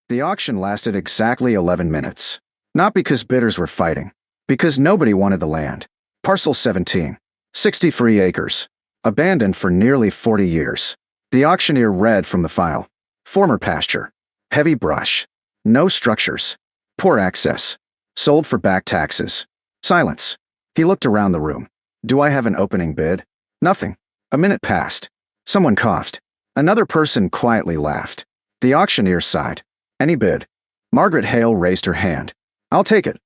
The auction lasted exactly 11 minutes. Not because bidders were fighting, because nobody wanted the land. Parcel 17, 63 acres, abandoned for nearly 40 years. The auctioneer read from the file. Former pasture. Heavy brush. No structures. Poor access. Sold for back taxes. Silence. He looked around the room. Do I have an opening bid? Nothing. A minute passed. Someone coughed. Another person quietly laughed. The auctioneer sighed. Any bid? Margaret Hale raised her hand. I'll take it.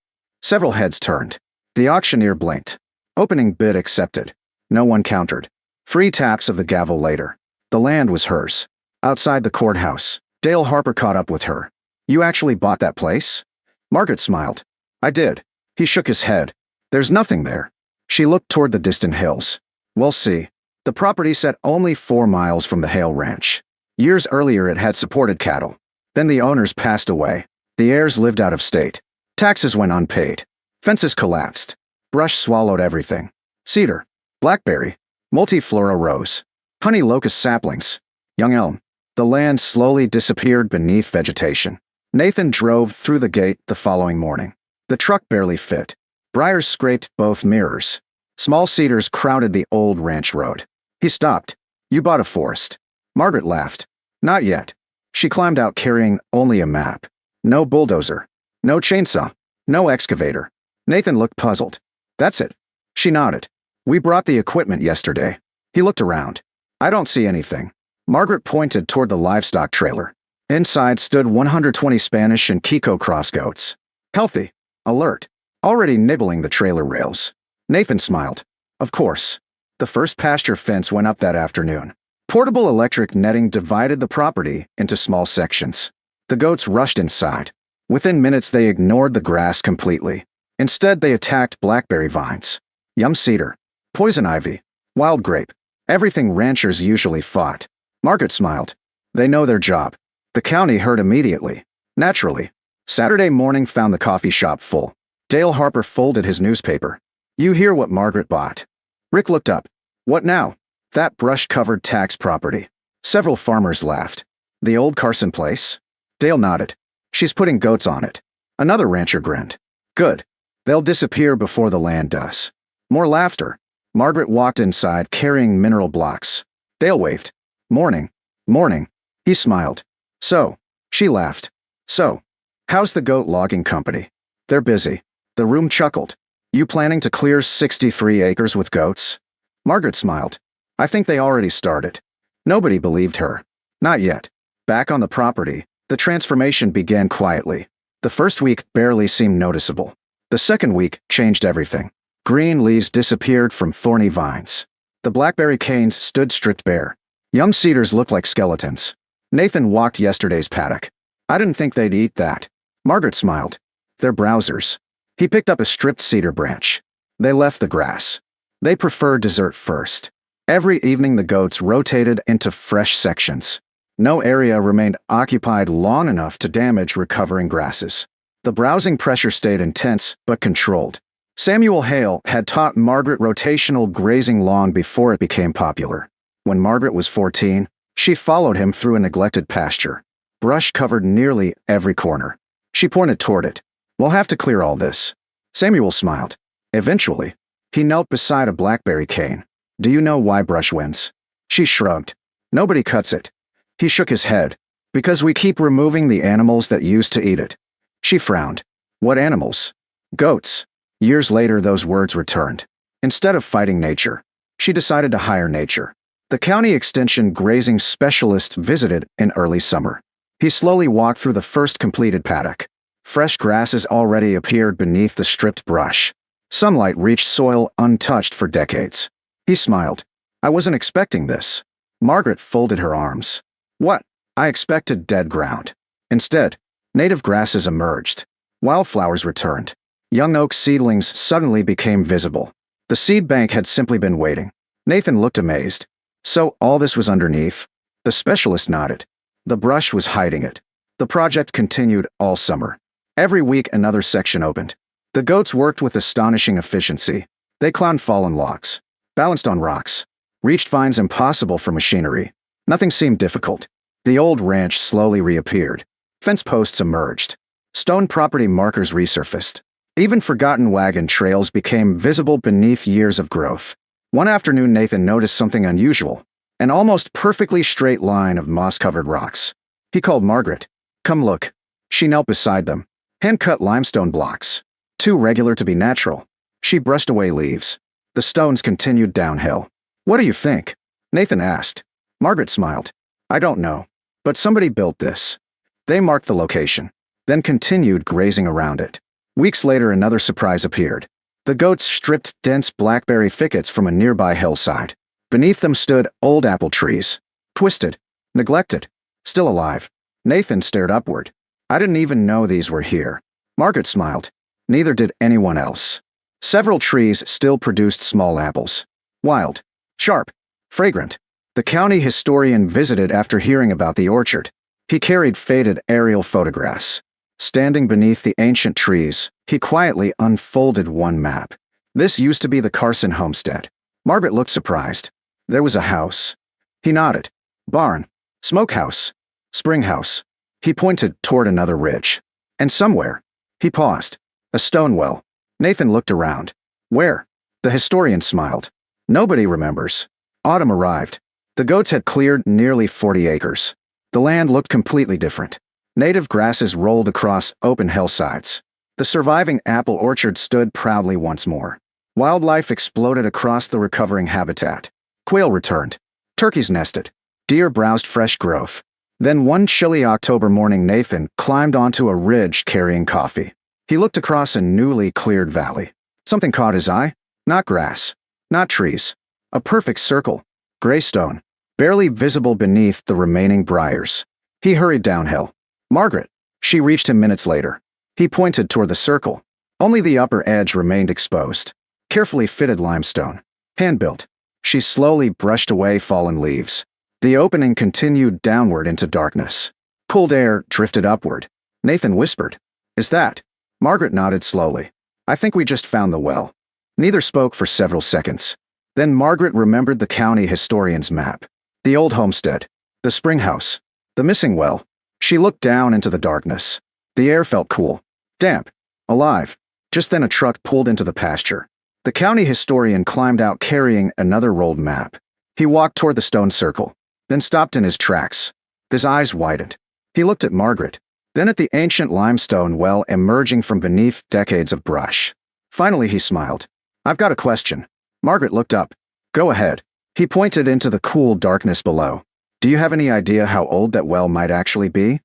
Several heads turned. The auctioneer blinked. Opening bid accepted. No one countered. 3 taps of the gavel later. The land was hers. Outside the courthouse, Dale Harper caught up with her. You actually bought that place? Margaret smiled. I did. He shook his head. There's nothing there. She looked toward the distant hills. We'll see. The property sat only 4 miles from the Hale Ranch. Years earlier it had supported cattle. Then the owners passed away. The heirs lived out of state. Taxes went unpaid. Fences collapsed. Brush swallowed everything. Cedar, blackberry, multiflora rose, honey locust saplings, young elm. The land slowly disappeared beneath vegetation. Nathan drove through the gate the following morning. The truck barely fit. Briars scraped both mirrors. Small cedars crowded the old ranch road. He stopped. You bought a forest. Margaret laughed. Not yet. She climbed out carrying only a map. No bulldozer. No chainsaw. No excavator. Nathan looked puzzled. That's it. She nodded. We brought the equipment yesterday. He looked around. I don't see anything. Margaret pointed toward the livestock trailer. Inside stood 120 Spanish and Kiko cross goats. Healthy. Alert. Already nibbling the trailer rails. Nathan smiled. Of course. The first pasture fence went up that afternoon. Portable electric netting divided the property into small sections. The goats rushed inside. Within minutes they ignored the grass completely. Instead they attacked blackberry vines, yum cedar, poison ivy, wild grape, everything ranchers usually fought. Margaret smiled. They know their job. The county heard immediately. Naturally. Saturday morning found the coffee shop full. Dale Harper folded his newspaper. You hear what Margaret bought? Rick looked up. What now? That brush-covered tax property. Several farmers laughed. The old Carson place? Dale nodded. She's putting goats on it. Another rancher grinned. Good. They'll disappear before the land does. More laughter. Margaret walked inside carrying mineral blocks. Dale waved. Morning. Morning. He smiled. So. She laughed. So. How's the goat logging company? They're busy. The room chuckled. You planning to clear 63 acres with goats? Margaret smiled. I think they already started. Nobody believed her. Not yet. Back on the property, the transformation began quietly. The first week barely seemed noticeable. The second week changed everything. Green leaves disappeared from thorny vines. The blackberry canes stood stripped bare. Young cedars looked like skeletons. Nathan walked yesterday's paddock. I didn't think they'd eat that. Margaret smiled. They're browsers. He picked up a stripped cedar branch. They left the grass. They preferred dessert first. Every evening the goats rotated into fresh sections. No area remained occupied long enough to damage recovering grasses. The browsing pressure stayed intense but controlled. Samuel Hale had taught Margaret rotational grazing long before it became popular. When Margaret was 14, she followed him through a neglected pasture. Brush covered nearly every corner. She pointed toward it. We'll have to clear all this. Samuel smiled. Eventually, he knelt beside a blackberry cane. Do you know why brush wins? She shrugged. Nobody cuts it. He shook his head. Because we keep removing the animals that used to eat it. She frowned. What animals? Goats. Years later those words returned. Instead of fighting nature, she decided to hire nature. The county extension grazing specialist visited in early summer. He slowly walked through the first completed paddock. Fresh grasses already appeared beneath the stripped brush. Sunlight reached soil untouched for decades. He smiled. I wasn't expecting this. Margaret folded her arms. What? I expected dead ground. Instead, native grasses emerged. Wildflowers returned. Young oak seedlings suddenly became visible. The seed bank had simply been waiting. Nathan looked amazed. So all this was underneath? The specialist nodded. The brush was hiding it. The project continued all summer. Every week another section opened. The goats worked with astonishing efficiency. They climbed fallen logs, balanced on rocks, reached vines impossible for machinery. Nothing seemed difficult. The old ranch slowly reappeared. Fence posts emerged. Stone property markers resurfaced. Even forgotten wagon trails became visible beneath years of growth. One afternoon, Nathan noticed something unusual. An almost perfectly straight line of moss-covered rocks. He called Margaret. "Come look." She knelt beside them. Hand-cut limestone blocks. Too regular to be natural. She brushed away leaves. The stones continued downhill. "What do you think?" Nathan asked. Margaret smiled. "I don't know. But somebody built this." They marked the location, then continued grazing around it. Weeks later, another surprise appeared. The goats stripped dense blackberry thickets from a nearby hillside. Beneath them stood old apple trees. Twisted. Neglected. Still alive. Nathan stared upward. "I didn't even know these were here." Margaret smiled. Neither did anyone else. Several trees still produced small apples. Wild. Sharp. Fragrant. The county historian visited after hearing about the orchard. He carried faded aerial photographs. Standing beneath the ancient trees, he quietly unfolded one map. This used to be the Carson homestead. Margaret looked surprised. There was a house. He nodded. Barn. Smokehouse. Springhouse. He pointed toward another ridge. And somewhere. He paused. A stone well. Nathan looked around. "Where?" The historian smiled. "Nobody remembers." Autumn arrived. The goats had cleared nearly 40 acres. The land looked completely different. Native grasses rolled across open hillsides. The surviving apple orchard stood proudly once more. Wildlife exploded across the recovering habitat. Quail returned. Turkeys nested. Deer browsed fresh growth. Then one chilly October morning, Nathan climbed onto a ridge carrying coffee. He looked across a newly cleared valley. Something caught his eye. Not grass. Not trees. A perfect circle. Gray stone. Barely visible beneath the remaining briars. He hurried downhill. "Margaret." She reached him minutes later. He pointed toward the circle. Only the upper edge remained exposed. Carefully fitted limestone. Hand-built. She slowly brushed away fallen leaves. The opening continued downward into darkness. Cold air drifted upward. Nathan whispered, "Is that?" Margaret nodded slowly. "I think we just found the well." Neither spoke for several seconds. Then Margaret remembered the county historian's map. The old homestead. The springhouse. The missing well. She looked down into the darkness. The air felt cool. Damp. Alive. Just then a truck pulled into the pasture. The county historian climbed out carrying another rolled map. He walked toward the stone circle, then stopped in his tracks. His eyes widened. He looked at Margaret, then at the ancient limestone well emerging from beneath decades of brush. Finally he smiled. "I've got a question." Margaret looked up. "Go ahead." He pointed into the cool darkness below. "Do you have any idea how old that well might actually be?"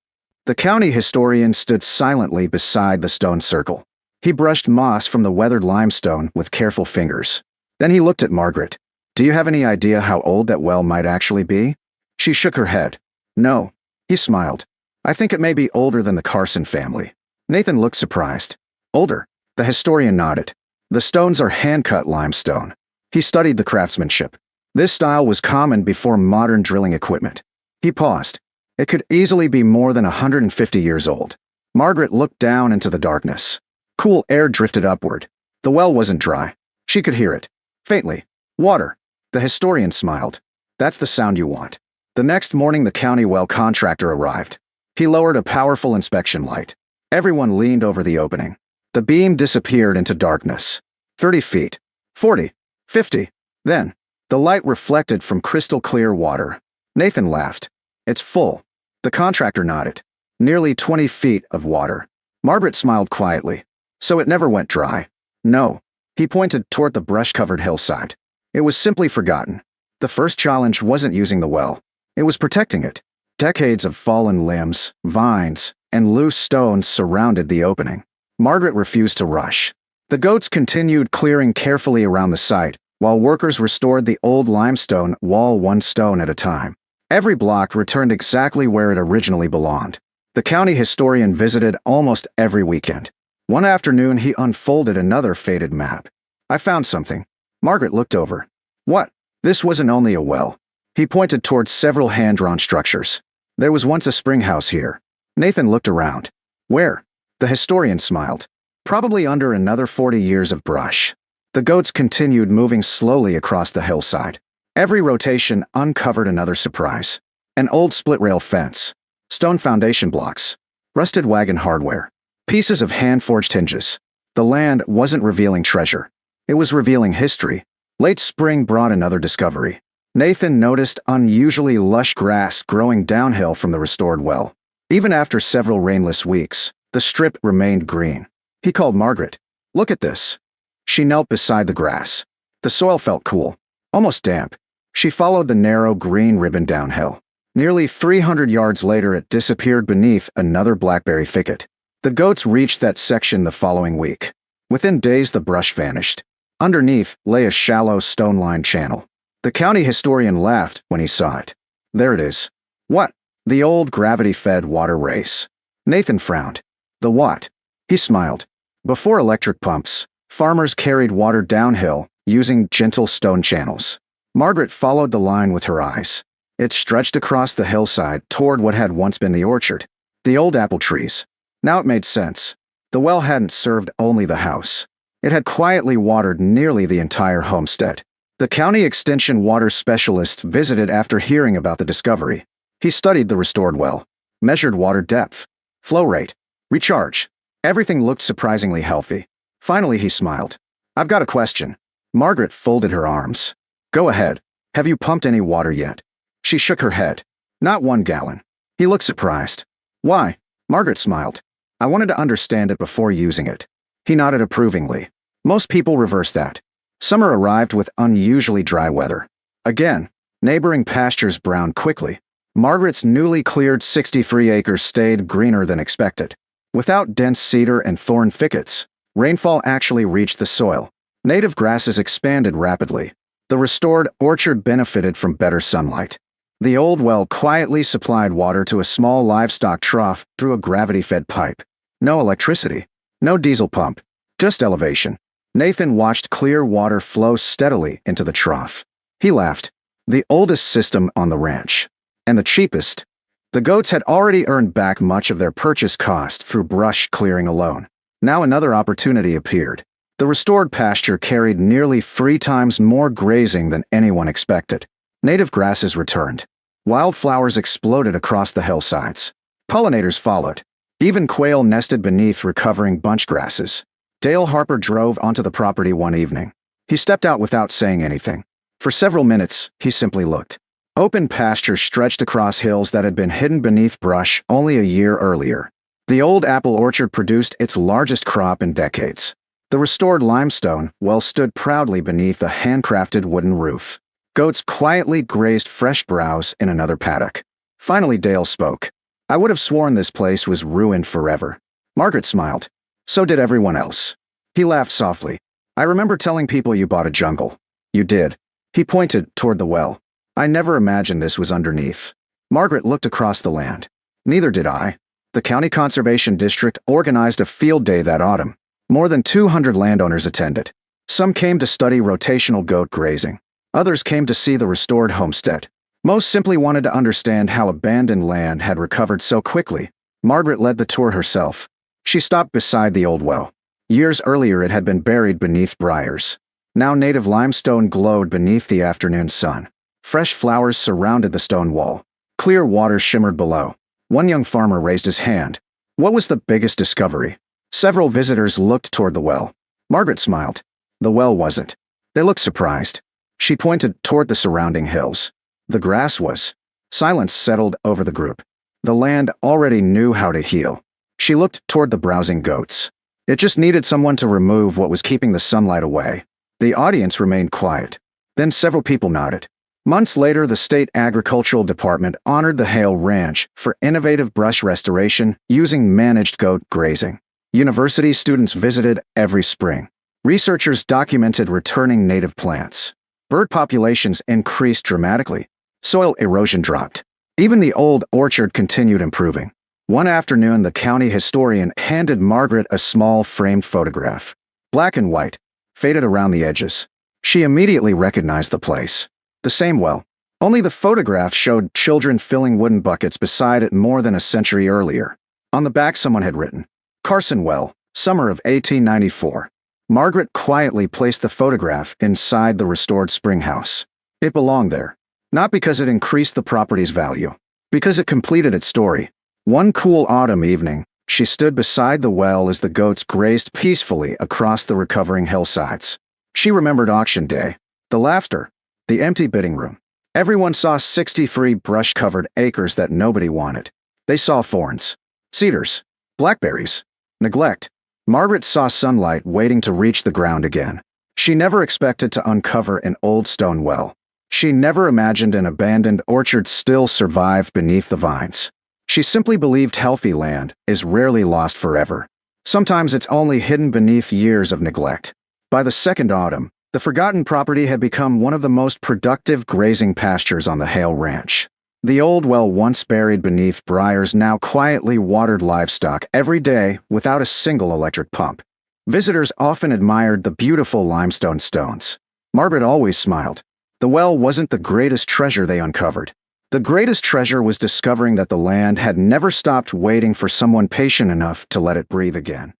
The county historian stood silently beside the stone circle. He brushed moss from the weathered limestone with careful fingers. Then he looked at Margaret. "Do you have any idea how old that well might actually be?" She shook her head. "No." He smiled. "I think it may be older than the Carson family." Nathan looked surprised. "Older?" The historian nodded. "The stones are hand-cut limestone." He studied the craftsmanship. This style was common before modern drilling equipment. He paused. It could easily be more than 150 years old. Margaret looked down into the darkness. Cool air drifted upward. The well wasn't dry. She could hear it. Faintly. Water. The historian smiled. "That's the sound you want." The next morning the county well contractor arrived. He lowered a powerful inspection light. Everyone leaned over the opening. The beam disappeared into darkness. 30 feet. 40. 50. Then, the light reflected from crystal clear water. Nathan laughed. "It's full." The contractor nodded. Nearly 20 feet of water. Margaret smiled quietly. "So it never went dry?" "No." He pointed toward the brush-covered hillside. "It was simply forgotten. The first challenge wasn't using the well. It was protecting it." Decades of fallen limbs, vines, and loose stones surrounded the opening. Margaret refused to rush. The goats continued clearing carefully around the site, while workers restored the old limestone wall one stone at a time. Every block returned exactly where it originally belonged. The county historian visited almost every weekend. One afternoon he unfolded another faded map. "I found something." Margaret looked over. "What?" This wasn't only a well. He pointed towards several hand-drawn structures. "There was once a springhouse here." Nathan looked around. "Where?" The historian smiled. "Probably under another 40 years of brush." The goats continued moving slowly across the hillside. Every rotation uncovered another surprise. An old split-rail fence. Stone foundation blocks. rusted wagon hardware, pieces of hand-forged hinges. The land wasn't revealing treasure. It was revealing history. Late spring brought another discovery. Nathan noticed unusually lush grass growing downhill from the restored well. Even after several rainless weeks, the strip remained green. He called Margaret. "Look at this." She knelt beside the grass. The soil felt cool, almost damp. She followed the narrow green ribbon downhill. Nearly 300 yards later, it disappeared beneath another blackberry thicket. The goats reached that section the following week. Within days, the brush vanished. Underneath lay a shallow stone-lined channel. The county historian laughed when he saw it. "There it is." "What?" "The old gravity-fed water race." Nathan frowned. "The what?" He smiled. Before electric pumps, farmers carried water downhill using gentle stone channels. Margaret followed the line with her eyes. It stretched across the hillside toward what had once been the orchard, the old apple trees. Now it made sense. The well hadn't served only the house. It had quietly watered nearly the entire homestead. The county extension water specialist visited after hearing about the discovery. He studied the restored well, measured water depth, flow rate, recharge. Everything looked surprisingly healthy. Finally, he smiled. "I've got a question." Margaret folded her arms. "Go ahead. Have you pumped any water yet?" She shook her head. "Not 1 gallon. He looked surprised. "Why?" Margaret smiled. "I wanted to understand it before using it." He nodded approvingly. Most people reverse that. Summer arrived with unusually dry weather. Again, neighboring pastures browned quickly. Margaret's newly cleared 63 acres stayed greener than expected. Without dense cedar and thorn thickets, rainfall actually reached the soil. Native grasses expanded rapidly. The restored orchard benefited from better sunlight. The old well quietly supplied water to a small livestock trough through a gravity-fed pipe. No electricity, no diesel pump, just elevation. Nathan watched clear water flow steadily into the trough. He laughed. The oldest system on the ranch. And the cheapest. The goats had already earned back much of their purchase cost through brush clearing alone. Now another opportunity appeared. The restored pasture carried nearly 3 times more grazing than anyone expected. Native grasses returned. Wildflowers exploded across the hillsides. Pollinators followed. Even quail nested beneath recovering bunch grasses. Dale Harper drove onto the property one evening. He stepped out without saying anything. For several minutes, he simply looked. Open pasture stretched across hills that had been hidden beneath brush only a year earlier. The old apple orchard produced its largest crop in decades. The restored limestone well stood proudly beneath a handcrafted wooden roof. Goats quietly grazed fresh browse in another paddock. Finally, Dale spoke. "I would have sworn this place was ruined forever." Margaret smiled. So did everyone else. He laughed softly. "I remember telling people you bought a jungle." "You did." He pointed toward the well. "I never imagined this was underneath." Margaret looked across the land. "Neither did I." The County Conservation District organized a field day that autumn. More than 200 landowners attended. Some came to study rotational goat grazing. Others came to see the restored homestead. Most simply wanted to understand how abandoned land had recovered so quickly. Margaret led the tour herself. She stopped beside the old well. Years earlier, it had been buried beneath briars. Now native limestone glowed beneath the afternoon sun. Fresh flowers surrounded the stone wall. Clear water shimmered below. One young farmer raised his hand. What was the biggest discovery? Several visitors looked toward the well. Margaret smiled. The well wasn't. They looked surprised. She pointed toward the surrounding hills. The grass was. Silence settled over the group. The land already knew how to heal. She looked toward the browsing goats. It just needed someone to remove what was keeping the sunlight away. The audience remained quiet. Then several people nodded. Months later, the state agricultural department honored the Hale Ranch for innovative brush restoration using managed goat grazing. University students visited every spring. Researchers documented returning native plants. Bird populations increased dramatically. Soil erosion dropped. Even the old orchard continued improving. One afternoon, the county historian handed Margaret a small framed photograph. Black and white, faded around the edges. She immediately recognized the place. The same well. Only the photograph showed children filling wooden buckets beside it more than a century earlier. On the back, someone had written, "Carson Well, summer of 1894. Margaret quietly placed the photograph inside the restored spring house. It belonged there. Not because it increased the property's value. Because it completed its story. One cool autumn evening, she stood beside the well as the goats grazed peacefully across the recovering hillsides. She remembered auction day, the laughter, the empty bidding room. Everyone saw 63 brush-covered acres that nobody wanted. They saw thorns, cedars, blackberries, neglect. Margaret saw sunlight waiting to reach the ground again. She never expected to uncover an old stone well. She never imagined an abandoned orchard still survived beneath the vines. She simply believed healthy land is rarely lost forever. Sometimes it's only hidden beneath years of neglect. By the second autumn, the forgotten property had become one of the most productive grazing pastures on the Hale Ranch. The old well once buried beneath briars now quietly watered livestock every day without a single electric pump. Visitors often admired the beautiful limestone stones. Margaret always smiled. The well wasn't the greatest treasure they uncovered. The greatest treasure was discovering that the land had never stopped waiting for someone patient enough to let it breathe again.